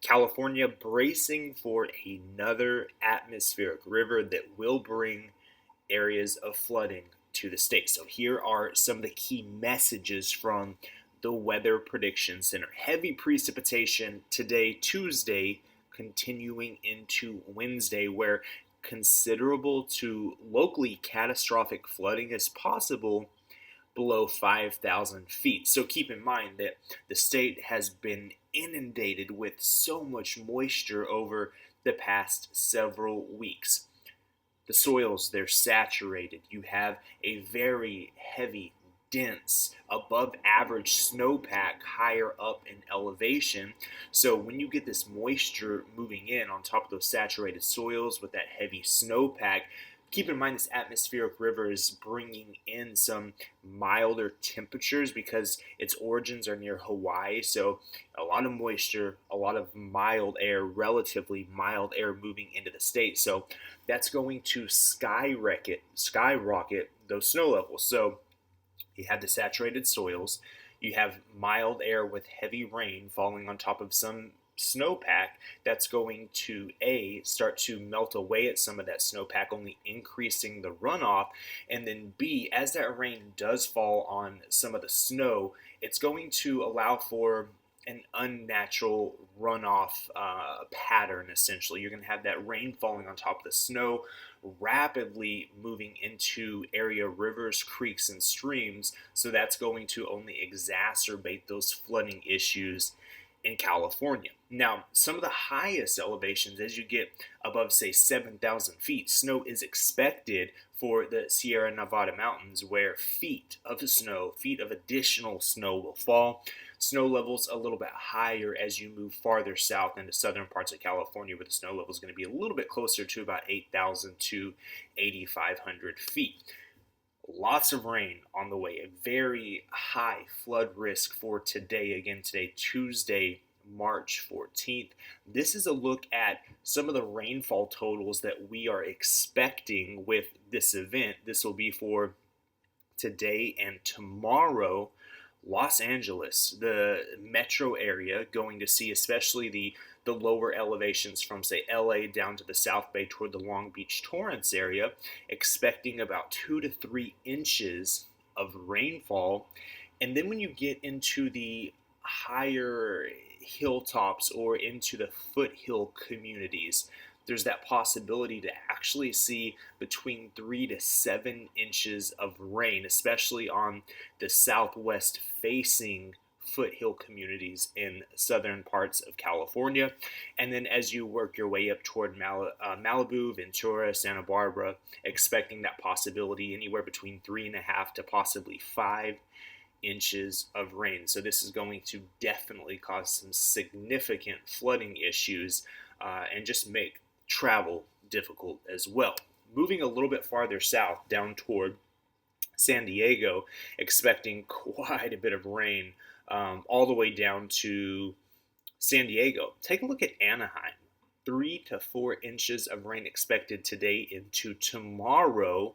California bracing for another atmospheric river that will bring areas of flooding to the state. So here are some of the key messages from the Weather Prediction Center. Heavy precipitation today, Tuesday, continuing into Wednesday, where considerable to locally catastrophic flooding is possible below 5,000 feet. So keep in mind that the state has been inundated with so much moisture over the past several weeks. The soils, they're saturated. You have a very heavy, dense, above average snowpack higher up in elevation. So when you get this moisture moving in on top of those saturated soils with that heavy snowpack, keep in mind this atmospheric river is bringing in some milder temperatures because its origins are near Hawaii. So a lot of moisture, a lot of mild air, relatively mild air moving into the state. So that's going to skyrocket those snow levels. So you have the saturated soils, you have mild air with heavy rain falling on top of some snowpack. That's going to start to melt away at some of that snowpack, only increasing the runoff. And then B, as that rain does fall on some of the snow, it's going to allow for an unnatural runoff pattern. Essentially, you're going to have that rain falling on top of the snow, rapidly moving into area rivers, creeks, and streams. So that's going to only exacerbate those flooding issues in California. Now, some of the highest elevations, as you get above, say, 7,000 feet, snow is expected for the Sierra Nevada mountains, where feet of additional snow will fall. Snow levels a little bit higher as you move farther south into southern parts of California, where the snow level is going to be a little bit closer to about 8,000 to 8,500 feet. Lots of rain on the way, a very high flood risk for today. Again, today, Tuesday, March 14th. This is a look at some of the rainfall totals that we are expecting with this event. This will be for today and tomorrow. Los Angeles, the metro area, going to see especially the lower elevations from, say, LA down to the South Bay toward the Long Beach Torrance area, expecting about 2 to 3 inches of rainfall. And then when you get into the higher hilltops or into the foothill communities, there's that possibility to actually see between 3 to 7 inches of rain, especially on the southwest facing foothill communities in southern parts of California. And then as you work your way up toward Malibu, Ventura, Santa Barbara, expecting that possibility anywhere between 3.5 to possibly 5 inches of rain. So this is going to definitely cause some significant flooding issues and just make travel difficult as well. Moving a little bit farther south down toward San Diego, expecting quite a bit of rain all the way down to San Diego. Take a look at Anaheim. 3 to 4 inches of rain expected today into tomorrow.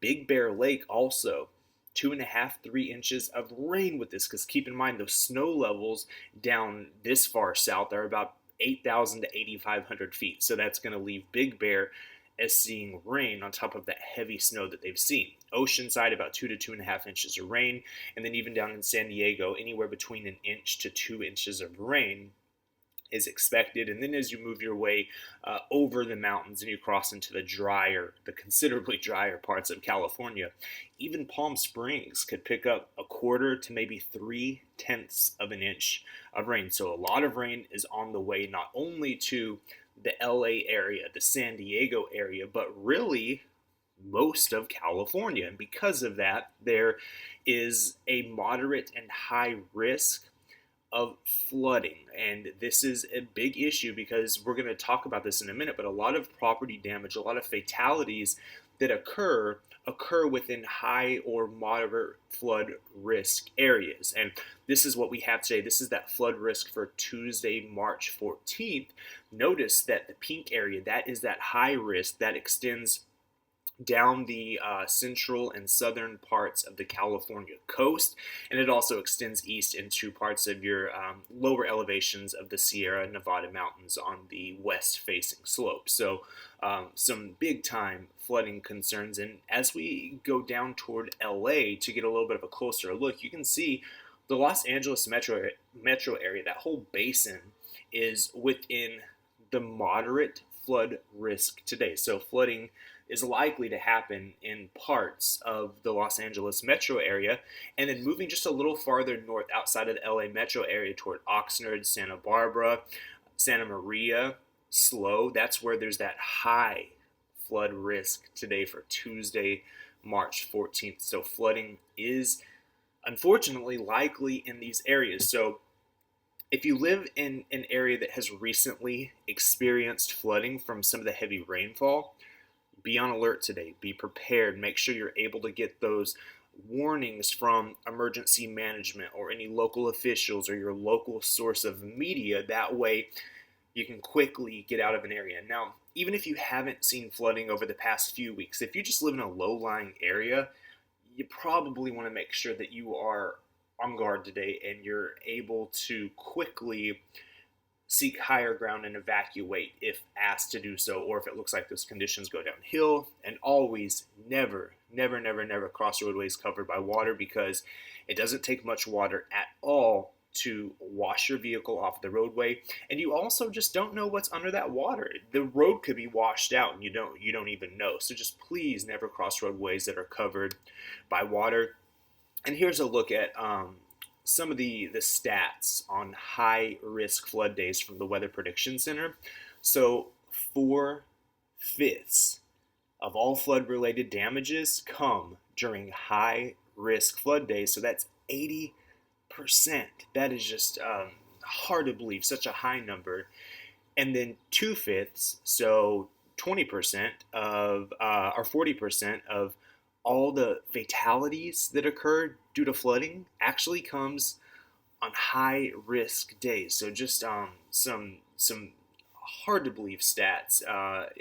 Big Bear Lake also 2.5, 3 inches of rain with this, because keep in mind those snow levels down this far south are about 8,000 to 8,500 feet. So that's going to leave Big Bear as seeing rain on top of that heavy snow that they've seen. Oceanside, about 2 to 2.5 inches of rain. And then even down in San Diego, anywhere between 1 inch to 2 inches of rain is expected. And then as you move your way over the mountains and you cross into the considerably drier parts of California, even Palm Springs could pick up 1/4 to maybe 3/10 of an inch of rain. So a lot of rain is on the way, not only to the LA area, the San Diego area, but really most of California. And because of that, there is a moderate and high risk of flooding. And this is a big issue because we're going to talk about this in a minute, but a lot of property damage, a lot of fatalities that occur within high or moderate flood risk areas. And this is what we have today. This is that flood risk for Tuesday, March 14th. Notice that the pink area, that is that high risk that extends down the central and southern parts of the California coast, and it also extends east into parts of your lower elevations of the Sierra Nevada mountains on the west-facing slope. So some big-time flooding concerns. And as we go down toward LA to get a little bit of a closer look, you can see the Los Angeles metro area, that whole basin, is within the moderate flood risk today. So flooding is likely to happen in parts of the Los Angeles metro area, and then moving just a little farther north outside of the LA metro area toward Oxnard, Santa Barbara, Santa Maria, SLO. That's where there's that high flood risk today for Tuesday, March 14th. So flooding is unfortunately likely in these areas. So if you live in an area that has recently experienced flooding from some of the heavy rainfall, be on alert today. Be prepared. Make sure you're able to get those warnings from emergency management or any local officials or your local source of media. That way you can quickly get out of an area. Now, even if you haven't seen flooding over the past few weeks, if you just live in a low-lying area, you probably want to make sure that you are on guard today and you're able to quickly seek higher ground and evacuate if asked to do so, or if it looks like those conditions go downhill. And always never cross roadways covered by water, because it doesn't take much water at all to wash your vehicle off the roadway, and you also just don't know what's under that water. The road could be washed out and you don't even know. So just please never cross roadways that are covered by water. And here's a look at some of the stats on high risk flood days from the Weather Prediction Center. So 4/5 of all flood related damages come during high risk flood days. So that's 80%. That is just hard to believe, such a high number. And then 2/5, so 20% of or 40% of all the fatalities that occur due to flooding actually comes on high risk days. So just some hard to believe stats,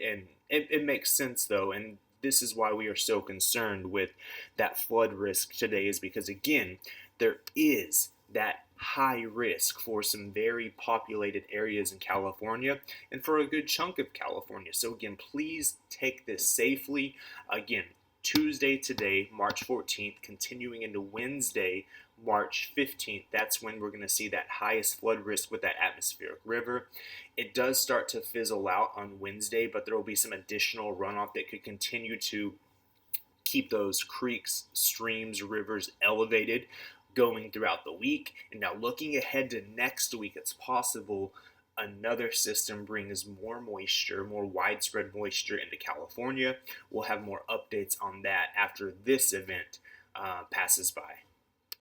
and it makes sense though. And this is why we are so concerned with that flood risk today, is because again, there is that high risk for some very populated areas in California and for a good chunk of California. So again, please take this safely. Again, Tuesday today, March 14th, continuing into Wednesday, March 15th. That's when we're going to see that highest flood risk with that atmospheric river. It does start to fizzle out on Wednesday, but there will be some additional runoff that could continue to keep those creeks, streams, rivers elevated going throughout the week. And now looking ahead to next week, it's possible another system brings more moisture, more widespread moisture into California. We'll have more updates on that after this event passes by.